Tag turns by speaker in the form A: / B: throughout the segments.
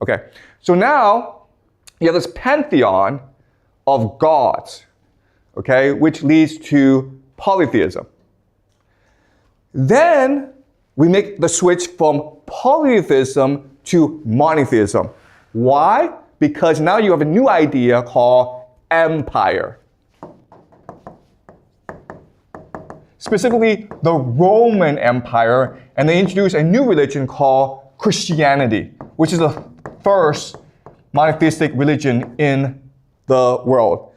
A: Okay, so now you have this pantheon of gods, okay, which leads to polytheism. Then we make the switch from polytheism to monotheism. Why? Because now you have a new idea called empire. Specifically, the Roman Empire, and they introduced a new religion called Christianity, which is the first monotheistic religion in the world.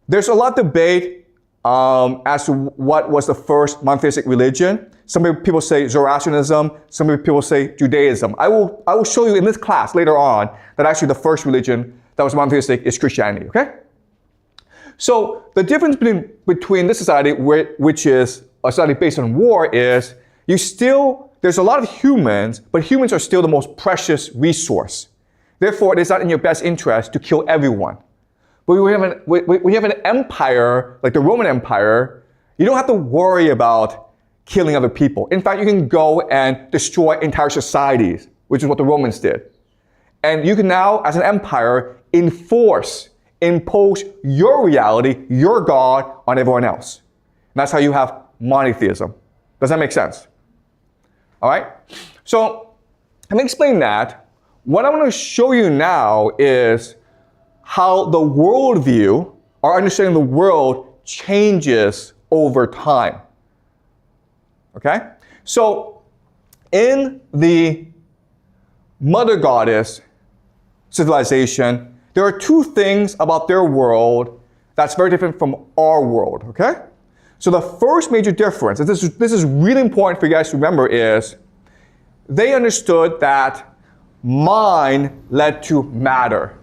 A: There's a lot of debate as to what was the first monotheistic religion. Some people say Zoroastrianism, some people say Judaism. I will show you in this class later on that actually the first religion that was monotheistic is Christianity, okay? So the difference between this society, which is a society based on war, is there's a lot of humans, but humans are still the most precious resource. Therefore, it is not in your best interest to kill everyone. But when you have an empire, like the Roman Empire, you don't have to worry about killing other people. In fact, you can go and destroy entire societies, which is what the Romans did. And you can now, as an empire, impose your reality, your God, on everyone else. And that's how you have monotheism. Does that make sense? All right? So, having explained that, what I want to show you now is how the worldview, our understanding of the world, changes over time. Okay? So, in the mother goddess civilization, there are two things about their world that's very different from our world, okay? So the first major difference, and this is really important for you guys to remember, is they understood that mind led to matter.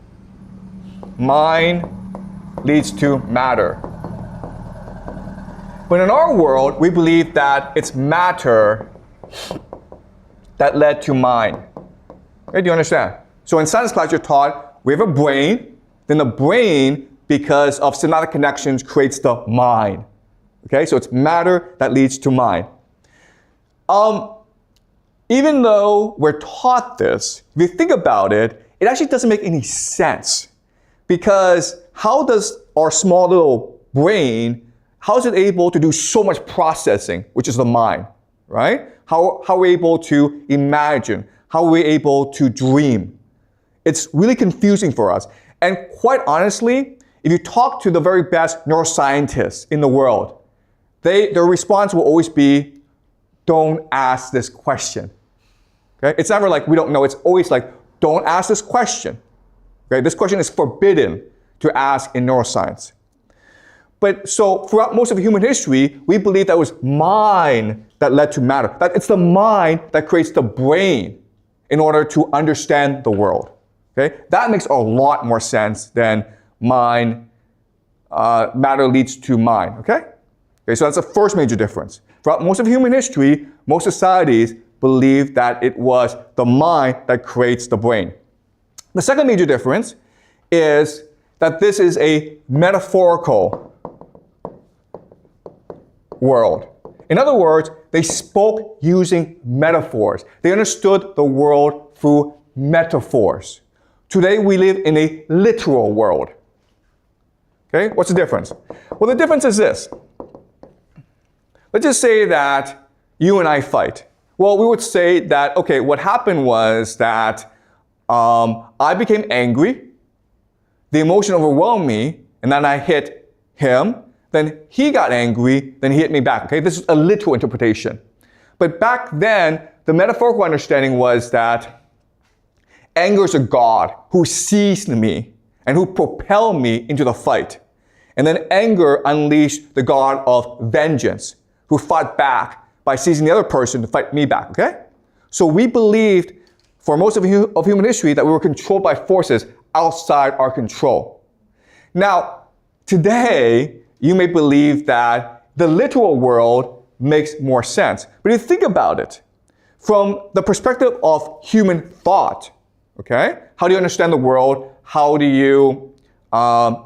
A: Mind leads to matter. But in our world, we believe that it's matter that led to mind. Okay, do you understand? So in science class, you're taught we have a brain, then the brain, because of synaptic connections, creates the mind. Okay, so it's matter that leads to mind. Even though we're taught this, if you think about it, it actually doesn't make any sense. Because how does our small little brain, how is it able to do so much processing, which is the mind, right? How are we able to imagine? How are we able to dream? It's really confusing for us. And quite honestly, if you talk to the very best neuroscientists in the world, their response will always be, don't ask this question. Okay? It's never like we don't know, it's always like, don't ask this question. Okay? This question is forbidden to ask in neuroscience. But so throughout most of human history, we believe that it was mind that led to matter. That it's the mind that creates the brain in order to understand the world. Okay? That makes a lot more sense than mind, matter leads to mind. Okay? Okay, so that's the first major difference. Throughout most of human history, most societies believe that it was the mind that creates the brain. The second major difference is that this is a metaphorical world. In other words, they spoke using metaphors. They understood the world through metaphors. Today, we live in a literal world. Okay, what's the difference? Well, the difference is this. Let's just say that you and I fight. Well, we would say that, okay, what happened was that I became angry, the emotion overwhelmed me, and then I hit him, then he got angry, then he hit me back. Okay, this is a literal interpretation. But back then, the metaphorical understanding was that anger is a god who seized me and who propelled me into the fight. And then anger unleashed the god of vengeance, who fought back by seizing the other person to fight me back, okay? So we believed for most of human history that we were controlled by forces outside our control. Now, today, you may believe that the literal world makes more sense. But if you think about it, from the perspective of human thought, okay? How do you understand the world? How do you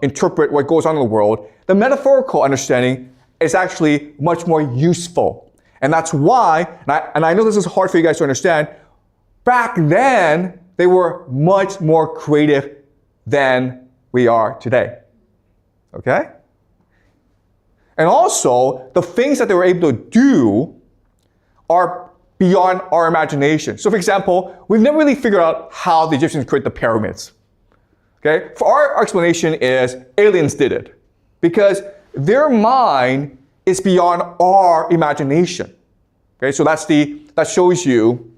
A: interpret what goes on in the world? The metaphorical understanding is actually much more useful. And that's why, and I know this is hard for you guys to understand, back then, they were much more creative than we are today. Okay? And also, the things that they were able to do are beyond our imagination. So for example, we've never really figured out how the Egyptians created the pyramids. Okay? For our explanation is aliens did it. Because their mind is beyond our imagination. Okay? So that shows you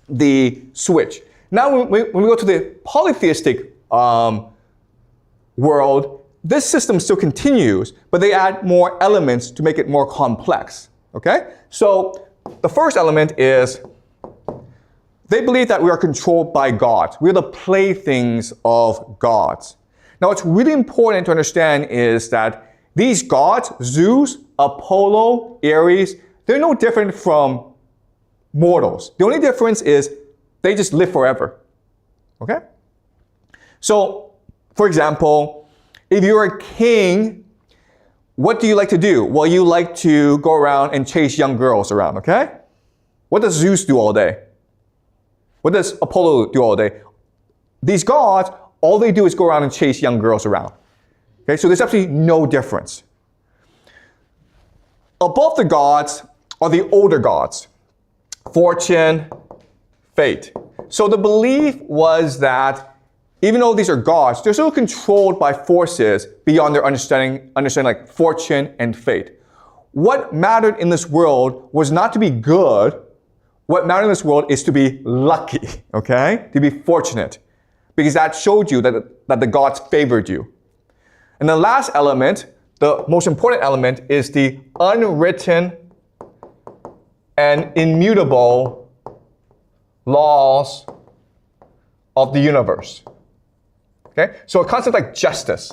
A: the switch. Now when we go to the polytheistic world, this system still continues, but they add more elements to make it more complex. Okay? So the first element is they believe that we are controlled by gods. We're the playthings of gods. Now what's really important to understand is that these gods, Zeus, Apollo, Ares, they're no different from mortals. The only difference is they just live forever. Okay? So, for example, if you're a king, what do you like to do? Well, you like to go around and chase young girls around, okay? What does Zeus do all day? What does Apollo do all day? These gods, all they do is go around and chase young girls around. Okay, so there's absolutely no difference. Above the gods are the older gods. Fortune, fate. So the belief was that even though these are gods, they're still controlled by forces beyond their understanding like fortune and fate. What mattered in this world was not to be good. What mattered in this world is to be lucky, okay? To be fortunate. Because that showed you that the gods favored you. And the last element, the most important element, is the unwritten and immutable laws of the universe. Okay? So a concept like justice.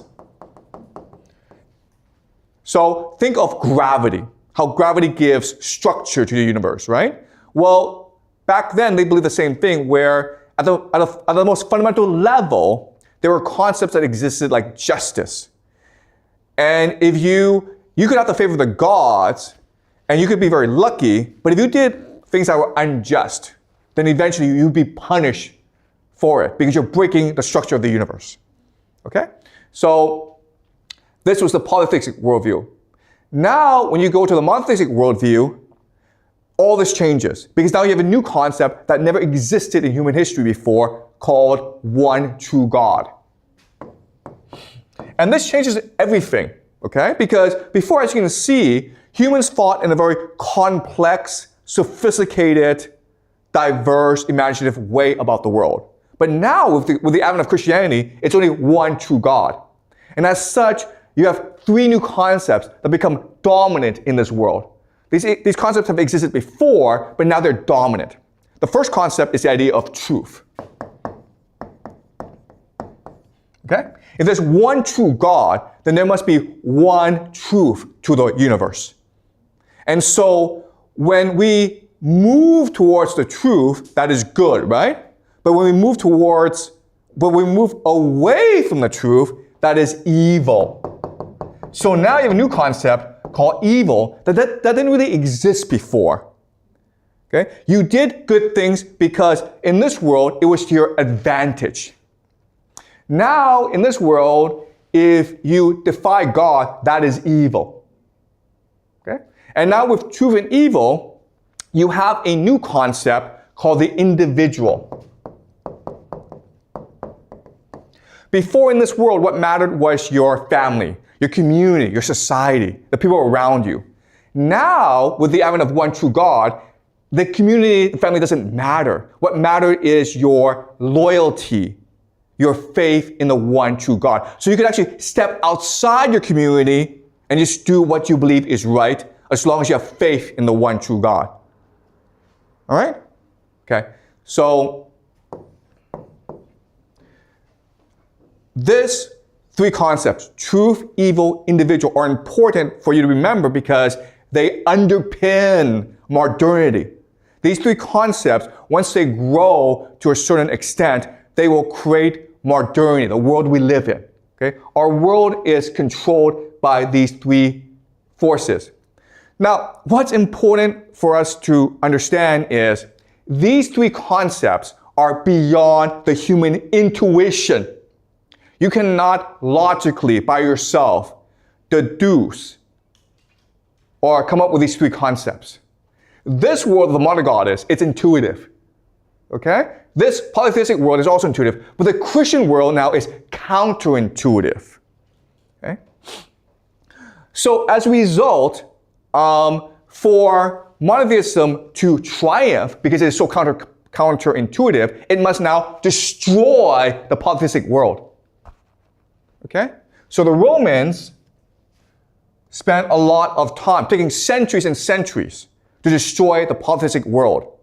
A: So think of gravity, how gravity gives structure to the universe, right? Well, back then they believed the same thing, where at the most fundamental level, there were concepts that existed like justice. And if you could have the favor of the gods, and you could be very lucky, but if you did things that were unjust, then eventually you'd be punished for it because you're breaking the structure of the universe. Okay? So this was the polytheistic worldview. Now, when you go to the monotheistic worldview, all this changes because now you have a new concept that never existed in human history before called one true God. And this changes everything, okay? Because before, as you can see, humans thought in a very complex, sophisticated, diverse, imaginative way about the world. But now, with the advent of Christianity, it's only one true God. And as such, you have three new concepts that become dominant in this world. These concepts have existed before, but now they're dominant. The first concept is the idea of truth. Okay? If there's one true God, then there must be one truth to the universe. And so when we move towards the truth, that is good, right? But when we move away from the truth, that is evil. So now you have a new concept called evil that didn't really exist before. Okay? You did good things because in this world, it was to your advantage. Now, in this world, if you defy God, that is evil. Okay? And now with truth and evil, you have a new concept called the individual. Before in this world, what mattered was your family, your community, your society, the people around you. Now, with the advent of one true God, the community, the family doesn't matter. What matters is your loyalty, your faith in the one true God. So you can actually step outside your community and just do what you believe is right, as long as you have faith in the one true God. All right? Okay. So these three concepts, truth, evil, individual, are important for you to remember because they underpin modernity. These three concepts, once they grow to a certain extent, they will create modernity, the world we live in. Okay? Our world is controlled by these three forces. Now, what's important for us to understand is these three concepts are beyond the human intuition. You cannot logically, by yourself, deduce or come up with these three concepts. This world of the mother goddess, it's intuitive. Okay? This polytheistic world is also intuitive, but the Christian world now is counterintuitive. Okay? So as a result, for monotheism to triumph, because it is so counterintuitive, it must now destroy the polytheistic world. Okay? So the Romans spent a lot of time, taking centuries and centuries, to destroy the polytheistic world.